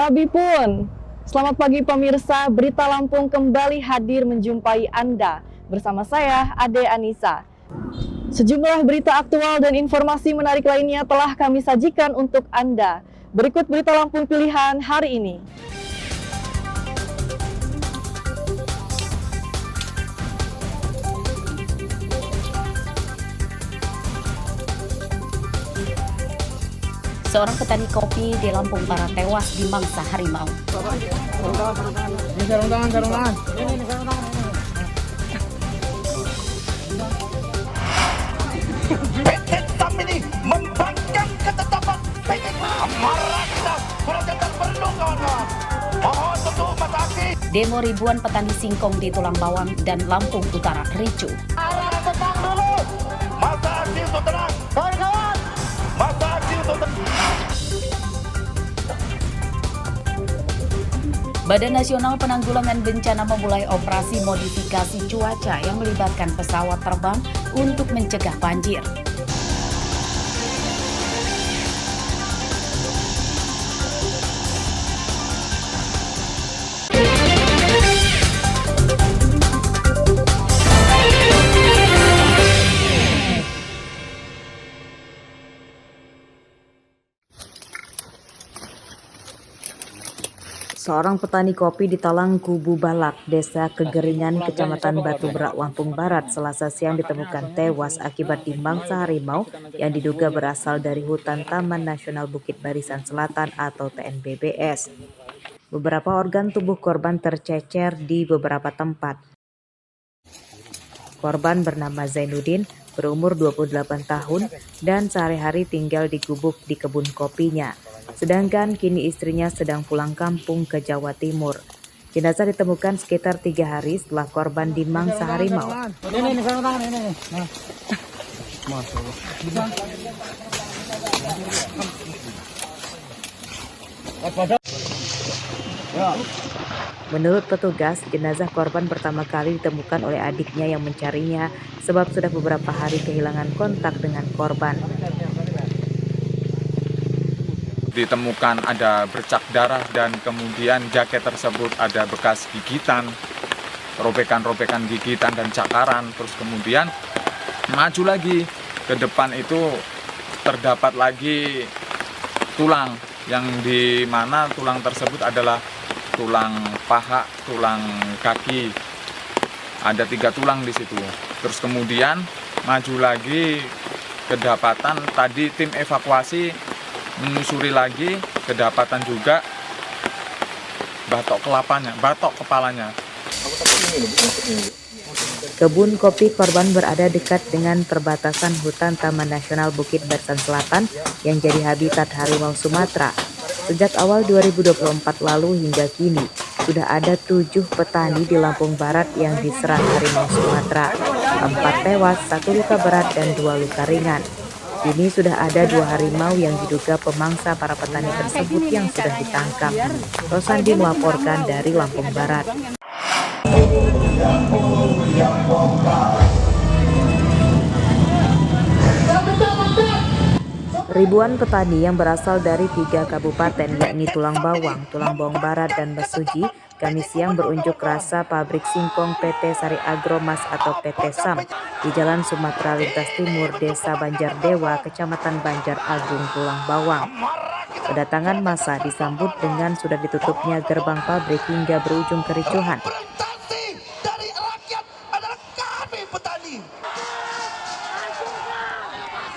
Sabi pun, selamat pagi pemirsa, Berita Lampung kembali hadir menjumpai Anda. Bersama saya, Ade Anissa. Sejumlah berita aktual dan informasi menarik lainnya telah kami sajikan untuk Anda. Berikut Berita Lampung pilihan hari ini. Seorang petani kopi di Lampung Barat tewas di mangsa harimau. Sarung tangan. PT Tamini membangkang ketetapan PT Amaraksa Raja perlu kawan-kawan. Mohon untuk mataki. Demo ribuan petani singkong di Tulang Bawang dan Lampung Utara ricuh. Arah tenang dulu. Masa aksi untuk tenang. Kawan-kawan. Masa aksi untuk tenang. Badan Nasional Penanggulangan Bencana memulai operasi modifikasi cuaca yang melibatkan pesawat terbang untuk mencegah banjir. Seorang petani kopi di Talang Kubu Balak, Desa Kegeringan, Kecamatan Batu Berak, Lampung Barat, Selasa siang ditemukan tewas akibat dimangsa harimau yang diduga berasal dari hutan Taman Nasional Bukit Barisan Selatan atau TNBBS. Beberapa organ tubuh korban tercecer di beberapa tempat. Korban bernama Zainuddin, berumur 28 tahun dan sehari-hari tinggal di gubuk di kebun kopinya. Sedangkan kini istrinya sedang pulang kampung ke Jawa Timur. Jenazah ditemukan sekitar 3 hari setelah korban dimangsa harimau. Ini sarung tangan ini. Nah. Menurut petugas, jenazah korban pertama kali ditemukan oleh adiknya yang mencarinya sebab sudah beberapa hari kehilangan kontak dengan korban. Ditemukan ada bercak darah dan kemudian jaket tersebut ada bekas gigitan, robekan-robekan gigitan dan cakaran. Terus kemudian maju lagi ke depan itu terdapat lagi tulang yang di mana tulang tersebut adalah tulang paha, tulang kaki. Ada 3 tulang di situ. Terus kemudian maju lagi kedapatan tadi tim evakuasi menyusuri lagi, kedapatan juga batok kepalanya. Kebun kopi korban berada dekat dengan perbatasan hutan Taman Nasional Bukit Barisan Selatan yang jadi habitat harimau Sumatera. Sejak awal 2024 lalu hingga kini, sudah ada 7 petani di Lampung Barat yang diserang harimau Sumatera. 4 tewas, 1 luka berat dan 2 luka ringan. Kini sudah ada 2 harimau yang diduga pemangsa para petani tersebut yang sudah ditangkap. Rosandi melaporkan dari Lampung Barat. Ribuan petani yang berasal dari 3 kabupaten yakni Tulang Bawang Barat, dan Mesuji Kamis siang berunjuk rasa pabrik singkong PT Sari Agro Mas atau PT SAM di Jalan Sumatera Lintas Timur, Desa Banjardewa, Kecamatan Banjar Agung, Tulang Bawang. Kedatangan massa disambut dengan sudah ditutupnya gerbang pabrik hingga berujung kericuhan. Dari rakyat adalah kami petani.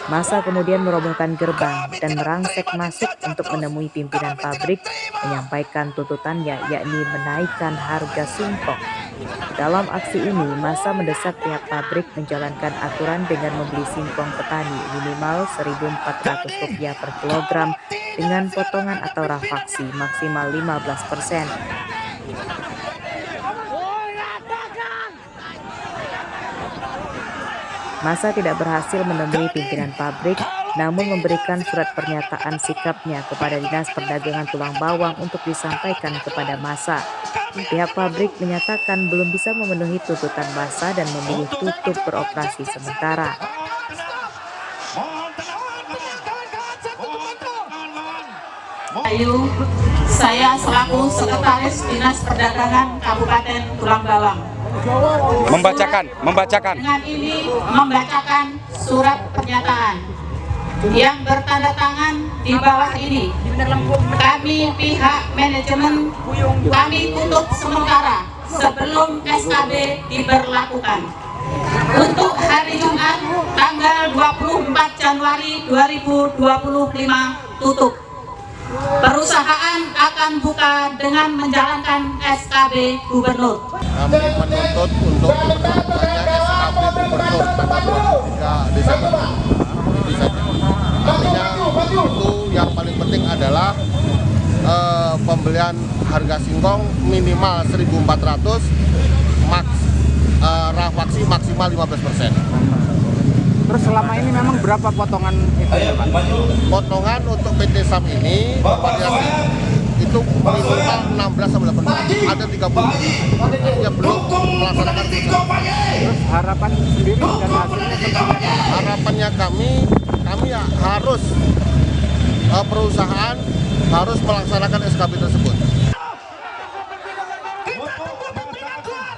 Massa kemudian merobohkan gerbang dan merangsek masuk untuk menemui pimpinan pabrik, menyampaikan tuntutannya yakni menaikkan harga singkong. Dalam aksi ini, massa mendesak pihak pabrik menjalankan aturan dengan membeli singkong petani minimal Rp1.400 per kilogram dengan potongan atau rafaksi maksimal 15%. Massa tidak berhasil menemui pimpinan pabrik, namun memberikan surat pernyataan sikapnya kepada Dinas Perdagangan Tulang Bawang untuk disampaikan kepada massa. Pihak pabrik menyatakan belum bisa memenuhi tuntutan massa dan memilih tutup beroperasi sementara. Ayu saya selaku Sekretaris Dinas Perdagangan Kabupaten Tulang Bawang Membacakan. dengan ini membacakan surat pernyataan yang bertanda tangan di bawah ini. Kami pihak manajemen kami tutup sementara sebelum SKB diberlakukan. Untuk hari Jumat tanggal 24 Januari 2025 tutup. Perusahaan akan buka dengan menjalankan SKB Gubernur. Kami menuntut untuk diberlakukannya SKB Gubernur tanggal 23 Desember. Artinya itu yang paling penting adalah pembelian harga singkong minimal 1.400, rafaksi maksimal 15%. Terus selama ini memang berapa potongan itu ya Pak? Potongan untuk PT SAM ini variasi itu minimal 16 sampai 18. Ada 30 yang belum melaksanakan sistem. Terus harapan sendiri dan hasilnya seperti apa? Harapannya kami ya harus perusahaan harus melaksanakan SKB tersebut.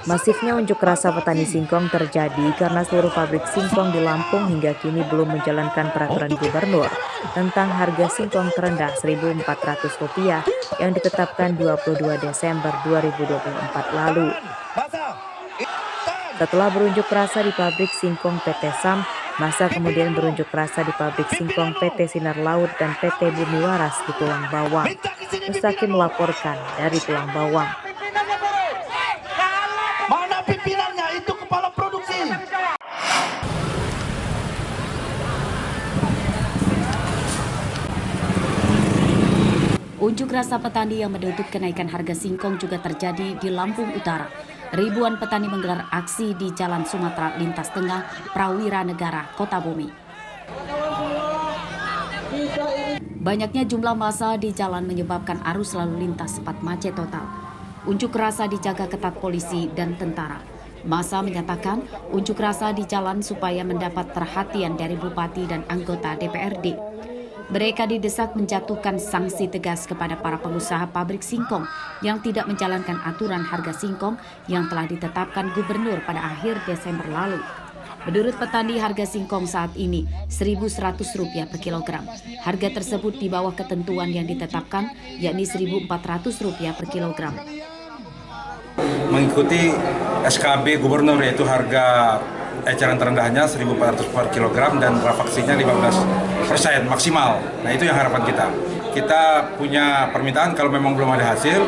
Masifnya unjuk rasa petani singkong terjadi karena seluruh pabrik singkong di Lampung hingga kini belum menjalankan peraturan gubernur tentang harga singkong terendah Rp1.400 yang ditetapkan 22 Desember 2024 lalu. Setelah berunjuk rasa di pabrik singkong PT SAM, masa kemudian berunjuk rasa di pabrik singkong PT Sinar Laut dan PT Bumi Waras di Tulang Bawang. Mustaqim melaporkan dari Tulang Bawang. Mana pimpinannya? Itu kepala produksi. Unjuk rasa petani yang menuntut kenaikan harga singkong juga terjadi di Lampung Utara. Ribuan petani menggelar aksi di Jalan Sumatera Lintas Tengah, Prawira Negara, Kota Bumi. Banyaknya jumlah massa di jalan menyebabkan arus lalu lintas sempat macet total. Unjuk rasa dijaga ketat polisi dan tentara. Massa menyatakan unjuk rasa di jalan supaya mendapat perhatian dari bupati dan anggota DPRD. Mereka didesak menjatuhkan sanksi tegas kepada para pengusaha pabrik singkong yang tidak menjalankan aturan harga singkong yang telah ditetapkan gubernur pada akhir Desember lalu. Menurut petani, harga singkong saat ini Rp1.100 per kilogram. Harga tersebut di bawah ketentuan yang ditetapkan, yakni Rp1.400 per kilogram. Mengikuti SKB Gubernur, yaitu harga eceran terendahnya 1.400 per kilogram dan rafaksinya 15% maksimal. Nah, itu yang harapan kita. Kita punya permintaan kalau memang belum ada hasil,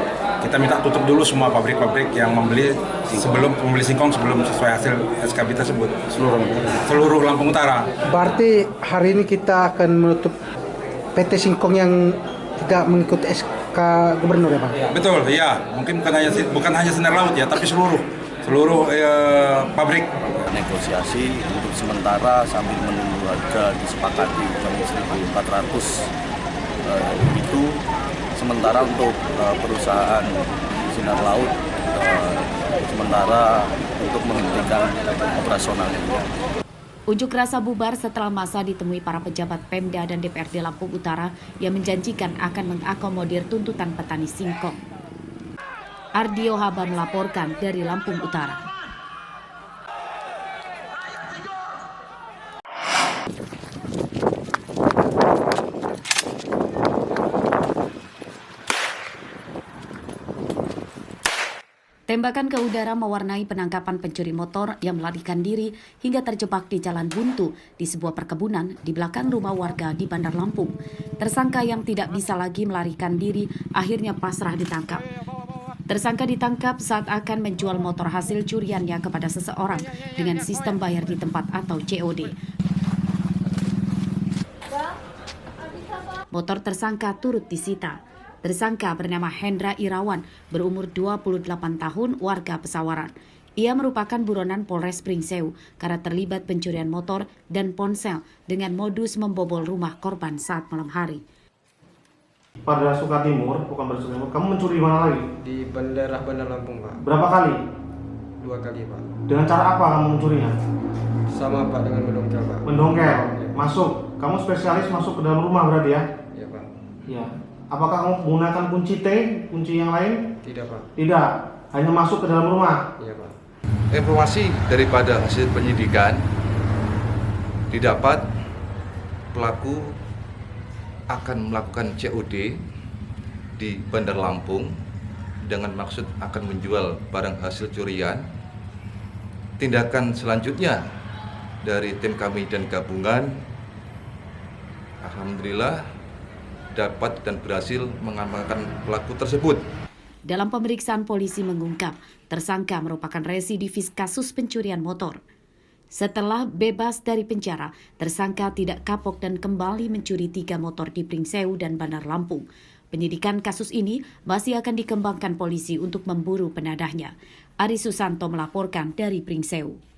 kita minta tutup dulu semua pabrik-pabrik yang membeli singkong sebelum sesuai hasil SKB tersebut. Seluruh Lampung Utara. Berarti hari ini kita akan menutup PT Singkong yang tidak mengikuti SK Gubernur ya Pak? Betul, ya. Mungkin bukan hanya Sinar Laut ya, tapi seluruh pabrik. Negosiasi untuk sementara sambil menunggu harga disepakati Rp1.400 itu sementara untuk perusahaan Sinar Laut sementara untuk menghentikan operasionalnya. Unjuk rasa bubar setelah massa ditemui para pejabat Pemda dan DPRD Lampung Utara yang menjanjikan akan mengakomodir tuntutan petani singkong. Ardio Haba melaporkan dari Lampung Utara. Tembakan ke udara mewarnai penangkapan pencuri motor yang melarikan diri hingga terjebak di jalan buntu di sebuah perkebunan di belakang rumah warga di Bandar Lampung. Tersangka yang tidak bisa lagi melarikan diri akhirnya pasrah ditangkap. Tersangka ditangkap saat akan menjual motor hasil curiannya kepada seseorang dengan sistem bayar di tempat atau COD. Motor tersangka turut disita. Tersangka bernama Hendra Irawan, berumur 28 tahun, warga Pesawaran. Ia merupakan buronan Polres Pringsewu karena terlibat pencurian motor dan ponsel dengan modus membobol rumah korban saat malam hari. Pada Sukatimur, bukan pada Sukatimur, kamu mencuri mana lagi? Di Bandar Lampung, Pak. Berapa kali? 2 kali, Pak. Dengan cara apa kamu mencurinya? Sama, Pak, dengan mendongkel, Pak. Mendongkel? Ya. Masuk? Kamu spesialis masuk ke dalam rumah berarti ya? Iya, Pak. Iya. Apakah kamu menggunakan kunci T, kunci yang lain? Tidak, Pak. Tidak, hanya masuk ke dalam rumah. Iya, Pak. Informasi daripada hasil penyidikan didapat pelaku akan melakukan COD di Bandar Lampung dengan maksud akan menjual barang hasil curian. Tindakan selanjutnya dari tim kami dan gabungan, alhamdulillah dapat dan berhasil mengamankan pelaku tersebut. Dalam pemeriksaan, polisi mengungkap tersangka merupakan residivis kasus pencurian motor. Setelah bebas dari penjara, tersangka tidak kapok dan kembali mencuri 3 motor di Pringsewu dan Bandar Lampung. Penyidikan kasus ini masih akan dikembangkan polisi untuk memburu penadahnya. Ari Susanto melaporkan dari Pringsewu.